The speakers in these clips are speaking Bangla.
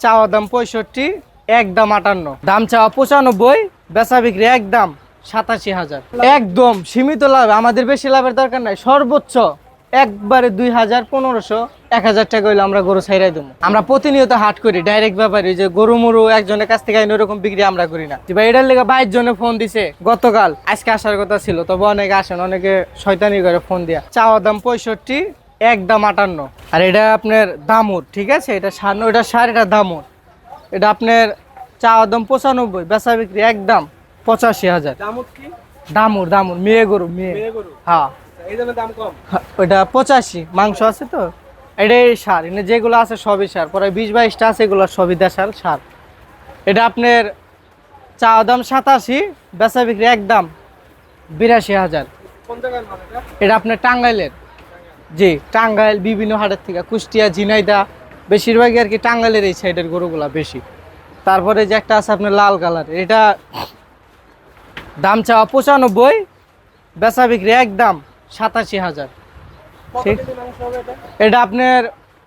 চাওয়া দাম 65, একদম 58, দাম চাওয়া 95, বেচা বিক্রি একদম 87,000। একদম সীমিত লাভ, আমাদের বেশি লাভের দরকার নাই, সর্বোচ্চ একবারে 2,000, 1500, 1,000 টাকা হইলে আমরা গরু ছাইরাই দেবো। আমরা প্রতিনিয়ত হাট করি, ডাইরেক্ট ব্যাপারী, যে গরু মরু একজনের কাছ থেকে এরকম বিক্রি আমরা করি না। এটার লেগে 22 জনে ফোন দিছে গতকাল, আজকে আসার কথা ছিল, তবে অনেকে আসেন, অনেকে শয়তানি করে ফোন দিয়া। চাওয়া দাম 65, একদম 58। আর এটা আপনার দামুর, ঠিক আছে, এটা সার, ওটা সার, এটা দামুর। এটা আপনার চাওয়া দাম 95, বেচা বিক্রি একদম 85,000। দামুর, দামুর মেয়ে গরু, মেয়ে। হ্যাঁ, ওইটা 85, মাংস আছে তো। এটাই সার, এনে যেগুলো আছে সবই সার, পরে 20-22টা আছে, এগুলো সবই দেশাল সার। এটা আপনার চাওয়া দাম 87, বেচা বিক্রি একদম 82,000। এটা আপনার টাঙ্গাইলের, জি, টাঙ্গাইল বিভিন্ন হাটের থেকে, কুষ্টিয়া, ঝিনাইদহ, বেশিরভাগই আর কি টাঙ্গাইলের এই সাইডের গরুগুলা বেশি। তারপরে যে একটা আছে আপনার লাল কালার, এটা দাম চাওয়া 95, বেচা বিক্রি একদম 87,000। ঠিক, এটা আপনার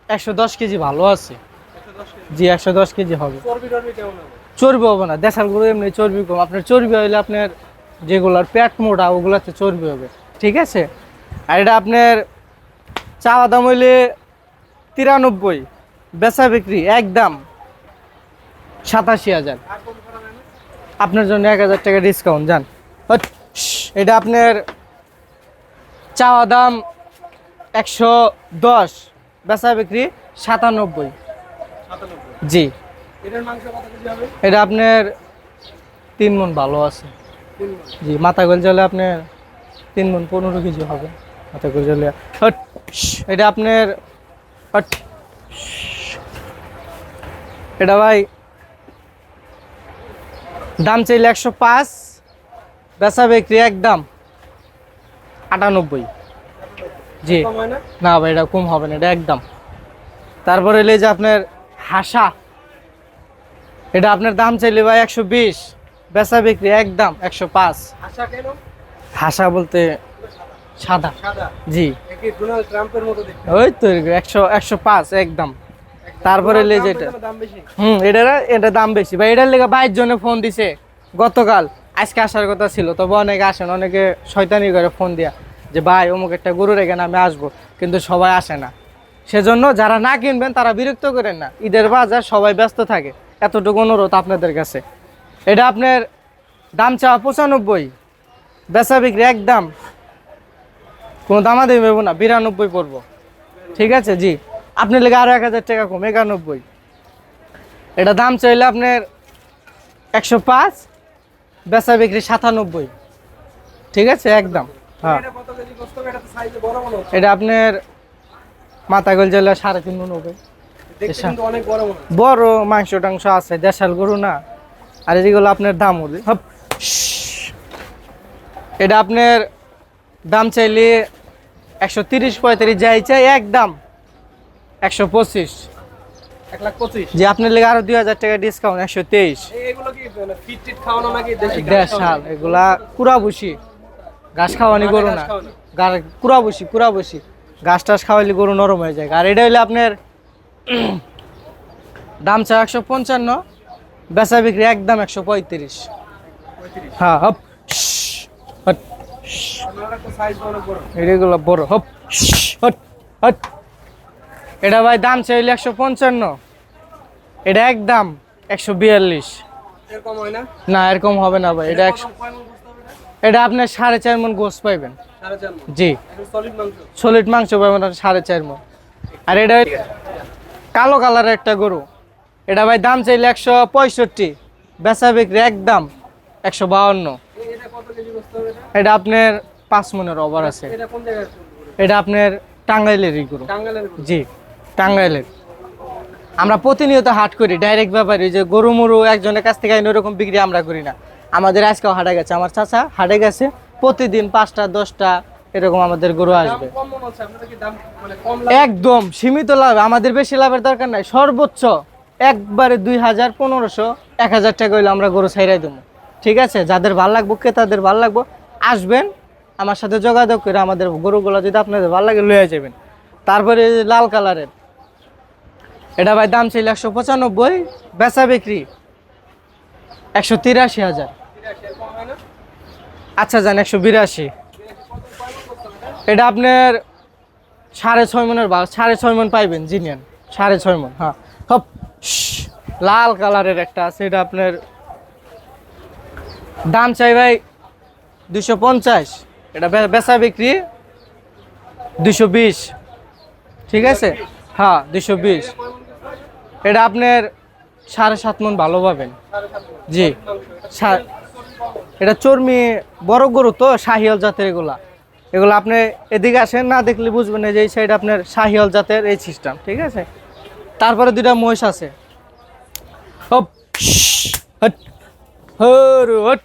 110 কেজি ভালো আছে, জি 110 কেজি হবে। চর্বি হবে না, দেশাল গরু এমনি চর্বি কম, আপনার চর্বি হইলে আপনার যেগুলার পেট মোটা ওগুলাতে চর্বি হবে, ঠিক আছে। আর এটা আপনার চাওয়া দাম হইলে 93, বেচা বিক্রি একদম 87,000। আপনার জন্য 1,000 টাকা ডিসকাউন্ট, যান। এটা আপনার চাওয়া দাম 110, বেচা বিক্রি 97, জি। এটা আপনার 3 মণ ভালো আছে, জি। মাথা গোল জলে আপনার 3 মণ 15 কেজি হবে মাথা গোল জলে। এটা আপনার, এটা ভাই দাম চাইলে 105, বেচা বিক্রি একদম 98, জি। না ভাই, এটা কম হবে না, এটা একদম। তারপরে এলে যে আপনার হাসা, এটা আপনার দাম চাইলে ভাই 120, বেচা বিক্রি একদম 105। হাসা বলতে সাদা, জি, ওই তো 105 একদম। তারপরে এলে যেটা, এটা দাম বেশি ভাই। এটার লেগে 22 জনে ফোন দিছে গতকাল, আজকে আসার কথা ছিল, তবে অনেকে আসেন, অনেকে শয়তানি করে ফোন দিয়া যে ভাই অমুক একটা গরু রেখে আমি আসবো, কিন্তু সবাই আসে না। সেজন্য যারা না কিনবেন তারা বিরক্ত করেন না, ঈদের বাজার সবাই ব্যস্ত থাকে, এতটুকু অনুরোধ আপনাদের কাছে। এটা আপনার দাম চাওয়া 95, বেচা বিক্রি একদম কোনো দামাদামি দেবো না, 92 পড়বো, ঠিক আছে, জি। আপনার লেগে আরো 1,000 টাকা কম, 91। এটা দাম চাইলে আপনার 105, বেচা বিক্রি 97, ঠিক আছে, একদম। হ্যাঁ, এটা আপনার মাথা গোল জেলা 3.5 মণ হবে, বড় মাংস টাংস আছে, দেশাল গরু না। আর যেগুলো আপনার দাম হবে, এটা আপনার দাম চাইলে 130-135, যাই চাই একদম 125, 1,25,000, যে আপনার লেগে আরো 2,000 টাকা ডিসকাউন্ট, 123। দেশাল, এগুলা কুড়া বসি, ঘাস খাওয়ানি গরু না, কুড়া বসি ঘাস টাস খাওয়াইলে গরু নরম হয়ে যায়। আর এটা হইলে আপনার দাম চাই 155, বেচা বিক্রি একদম 135। হ্যাঁ, এগুলো বড়, এটা ভাই দাম চাইলে 155, এটা একদম 142। না, এরকম হবে না ভাই, এটা এটা আপনার 4.5 মণ গোস পাইবেন, জি, সলিড মাংস পাবেন 4.5 মণ। আর এটা কালো কালারের একটা গরু, এটা ভাই দাম চাইলে 165, বেচা বিক্রি একদম 152। এটা আপনার 5 মণের ওভার আছে। এটা আপনার টাঙ্গাইলেরই গরু, জি, টাঙ্গাইলের। আমরা প্রতিনিয়ত হাট করি, ডাইরেক্ট ব্যাপারী, যে গরু মরু একজনের কাছ থেকে এরকম বিক্রি আমরা করি না। আমাদের আজকেও হাটে গেছে, আমার চাচা হাটে গেছে, প্রতিদিন 5টা 10টা এরকম আমাদের গরু আসবে। একদম সীমিত লাভ, আমাদের বেশি লাভের দরকার নাই, সর্বোচ্চ একবারে 2,000, 1500, 1,000 টাকা হইলে আমরা গরু ছাইরাই দেবো, ঠিক আছে। যাদের ভালো লাগবো, ক্রেতাদের ভালো লাগবো, আসবেন আমার সাথে যোগাযোগ করে, আমাদের গরুগুলো যদি আপনাদের ভালো লাগে লয়ে যাবেন। তারপরে লাল কালারের, এটা ভাই দাম ছিল 195, বেচা বিক্রি 183,000। আচ্ছা যান 182। এটা আপনার 6.5 মনের বা 6.5 মন পাইবেন জিনিয়ান, 6.5 মন। হ্যাঁ হপ লাল কালারের একটা আছে, এটা আপনার দাম চাই ভাই 250, এটা বেচা বিক্রি 220। ঠিক আছে, হ্যাঁ 220। এটা আপনার 7.5 মন ভালো পাবেন। জি এটা চর্মি বড় গরু তো, শাহিওয়াল জাতের এগুলা। এগুলো আপনি এদিকে আসেন, না দেখলে বুঝবেন না যে এই সাইড আপনার শাহিওয়াল জাতের এই সিস্টেম। ঠিক আছে, তারপরে দুইটা মহিষ আছে। হপ হট হর হট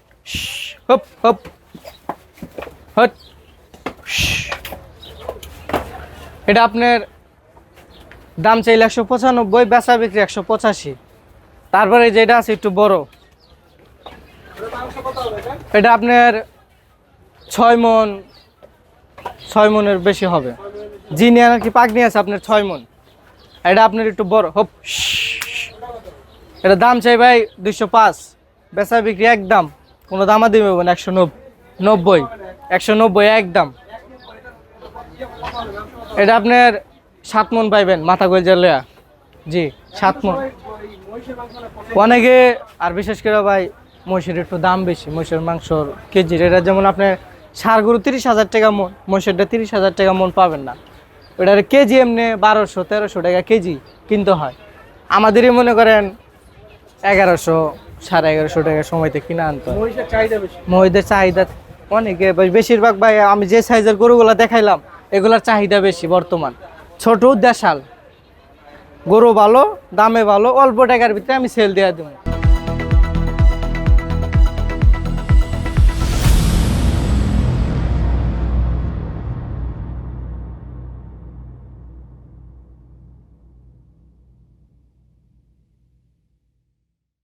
হপ হপ হট। এটা আপনার দাম চাইলে 195, বেচা বিক্রি 185। তারপরে যেটা আছে একটু বড়, এটা আপনার 6 মন, 6 মনের বেশি হবে। জিনিয়ান আর কি পাগনি আছে আপনার 6 মন। এটা আপনার একটু বড় হপ। এটা দাম চাই ভাই 205, বেচা বিক্রি একদম, কোনো দামা দিবে না। 190, 190 একদম। এটা আপনার 7 মন পাইবেন মাথা গলজা লেয়া। জি 7 মন। অনেকে আর বিশেষ করে ভাই মহিষের একটু দাম বেশি, মহিষের মাংসর কেজির। এটা যেমন আপনার ষাঁড় গরু 30,000 টাকা মন, মহিষেরটা 30,000 টাকা মন পাবেন না। ওটার কেজি এমনি 1200-1300 টাকা কেজি কিনতে হয়। আমাদেরই মনে করেন 1100, 1150 টাকা সময়তে কিনা আনতে হয়। মহিষের চাহিদা অনেকে, বেশিরভাগ ভাই আমি যে সাইজের গরুগুলা দেখাইলাম এগুলার চাহিদা বেশি বর্তমান। ছোট দেশাল গরু ভালো, দামে ভালো, অল্প টাকার ভিতরে আমি সেল দিয়ে দেবো।